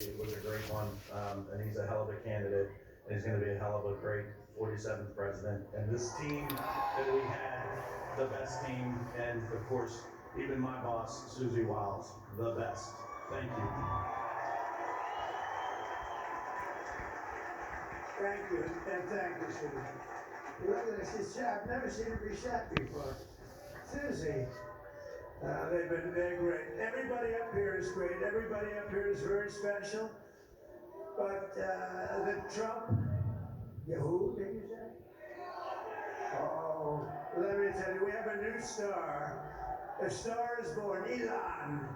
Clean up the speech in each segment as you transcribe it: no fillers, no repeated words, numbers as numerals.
It was a great one, and he's a hell of a candidate, and he's going to be a hell of a great 47th president. And this team that we had, the best team, and of course, even my boss, Susie Wiles, the best. Thank you. Thank you, and thank you, Susie. Look at this, she's shy. I've never seen her be shy before. Susie, they're great. Everybody up here is great. Everybody up here is very special. But the Trump, who did you say? Oh, let me tell you, we have a new star. A star is born, Elon.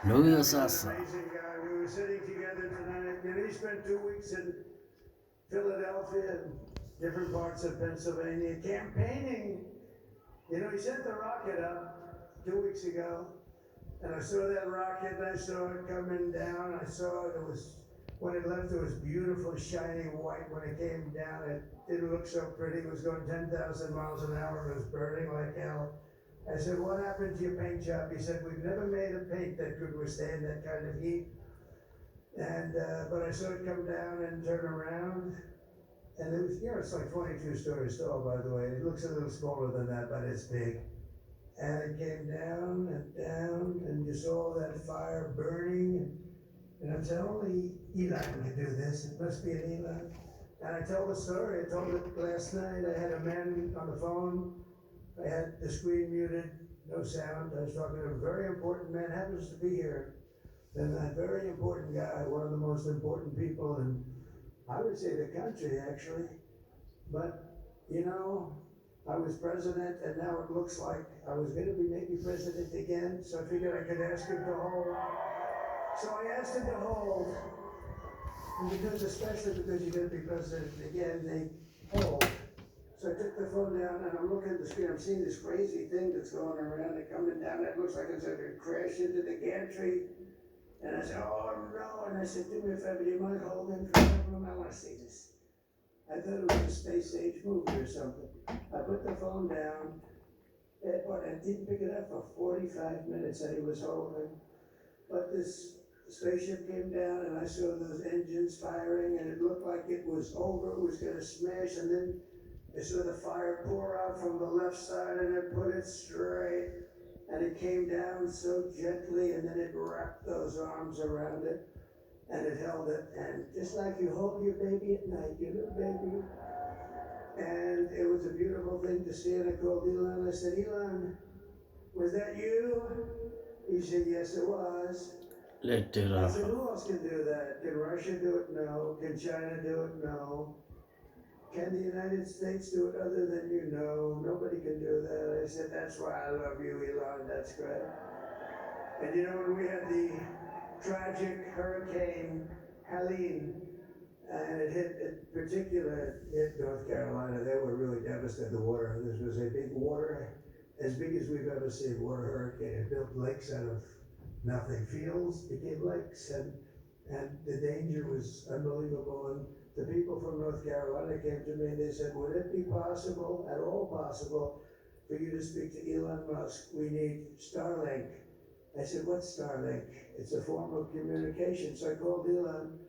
No, He's an sasa. amazing guy. We were sitting together tonight. You know, he spent 2 weeks in Philadelphia and different parts of Pennsylvania campaigning. You know, he sent the rocket up 2 weeks ago, and I saw that rocket, and I saw it coming down. I saw it. It was, when it left, it was beautiful, shiny white. When it came down, it didn't look so pretty. It was going 10,000 miles an hour. It was burning like hell. I said, what happened to your paint job? He said, we've never made a paint that could withstand that kind of heat. And, but I saw it come down and turn around. And it was, you know, it's like 22 stories tall, by the way. It looks a little smaller than that, but it's big. And it came down, and you saw that fire burning. And I said, only Elon can do this. It must be an Elon. And I told the story. I told it last night. I had a man on the phone. I had the screen muted, no sound. I was talking to a very important man, happens to be here. And that very important guy, one of the most important people in, I would say, the country, actually. But, you know, I was president, and now it looks like I was going to be maybe president again, so I figured I could ask him to hold. So I asked him to hold, and because, especially because you're going to be president again, they hold. So I took the phone down, and I'm looking at the screen. I'm seeing this crazy thing that's going around and coming down. It looks like it's going to crash into the gantry. And I said, oh no. And I said, do me a favor, do you mind holding for a couple of minutes? I want to see this. I thought it was a space age movie or something. I put the phone down, but I didn't pick it up for 45 minutes that he was holding. But this spaceship came down, and I saw those engines firing, and it looked like it was over. It was going to smash, and then I saw the fire pour out from the left side, and it put it straight, and it came down so gently, and then it wrapped those arms around it, and it held it, and just like you hold your baby at night, your little baby. And it was a beautiful thing to see, and I called Elon. I said, Elon, was that you? He said, yes, it was. Let it I off. said, who else can do that? Can Russia do it? No. Can China do it? No. Can the United States do it other than you? No, nobody can do that. I said, that's why I love you, Elon, that's great. And you know, when we had the tragic Hurricane Helene, and it hit North Carolina, they were really devastated, the water. This was a big water, as big as we've ever seen, water hurricane. It built lakes out of nothing. Fields became lakes, and the danger was unbelievable. And the people from North Carolina came to me and they said, would it be possible, at all possible, for you to speak to Elon Musk? We need Starlink. I said, what's Starlink? It's a form of communication. So I called Elon,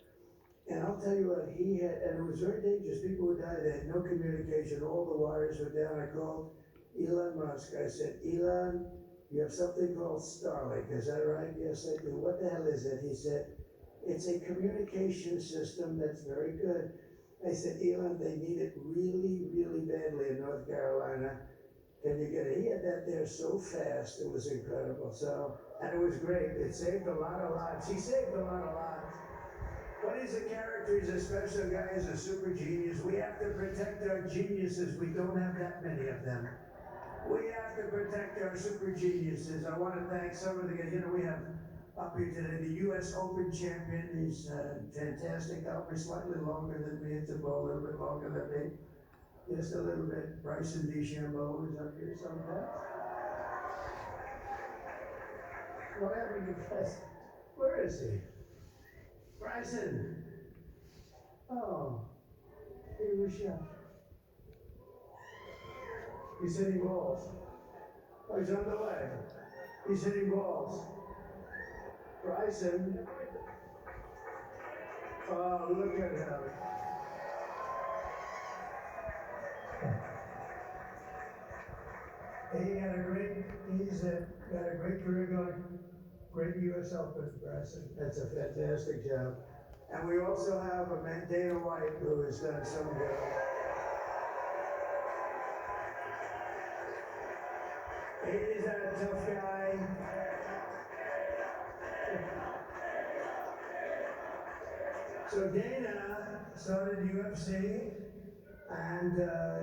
and I'll tell you what, he had, and it was very dangerous. People would die. They had no communication. All the wires were down. I called Elon Musk. I said, Elon, you have something called Starlink. Is that right? Yes, I do. What the hell is it? He said, it's a communication system that's very good. I said, Elon, they need it really, really badly in North Carolina. Can you get it? He had that there so fast, it was incredible. So, and it was great. It saved a lot of lives. He saved a lot of lives. But he's a character, he's a special guy, he's a super genius. We have to protect our geniuses. We don't have that many of them. We have to protect our super geniuses. I want to thank some of the guys. You know, we have up here today the U.S. Open champion. He's fantastic. Out me slightly longer than me. It's a ball, a little bit longer than me. Just a little bit. Bryson DeChambeau is up here sometimes. What happened to Bryson? Where is he? Bryson. Oh, he was shot. He said he was. Oh, he's on the way. He's hitting balls. Bryson. Oh, look at him. He's got a great career going. Great U.S. Open, Bryson. That's a fantastic job. And we also have a man, Dana White, who has done some good. He's a tough guy. So Dana started UFC and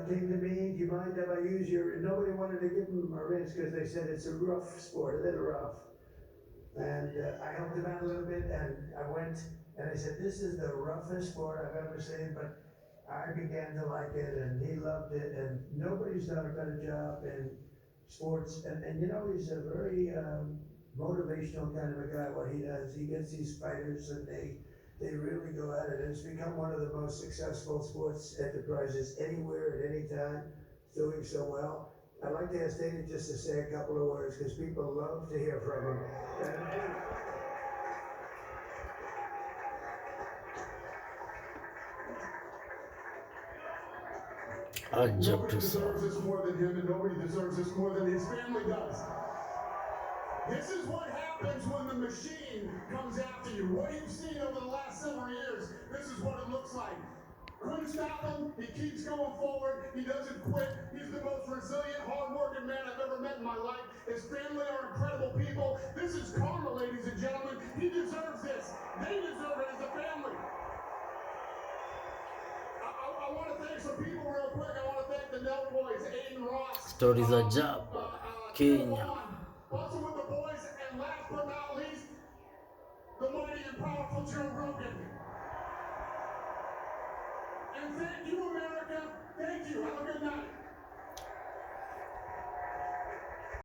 came to me, do you mind if I use your, nobody wanted to give him a rinse because they said it's a rough sport, a little rough. And I helped him out a little bit, and I went, and I said, this is the roughest sport I've ever seen, but I began to like it, and he loved it, and nobody's done a better job in sports. And you know, he's a very motivational kind of a guy, what he does. He gets these fighters, and they really go at it. And it's become one of the most successful sports enterprises anywhere at any time. It's doing so well. I'd like to ask Dana just to say a couple of words because people love to hear from him. I jumped Nobody to some. deserves this more than him, and nobody deserves this more than his family does. This is what happens when the machine comes after you. What you've seen over the last several years, this is what it looks like. Couldn't stop him. He keeps going forward. He doesn't quit. He's the most resilient, hard-working man I've ever met in my life. His family are incredible people. This is karma, ladies and gentlemen. He deserves this. They deserve it as a family. I want to thank some people real quick. I want to thank the Nell boys, Aiden Ross. Stories are job. Kenya. Also with the boys, and last but not least, the mighty and powerful Joe Rogan. And thank you, America. Thank you. Have a good night.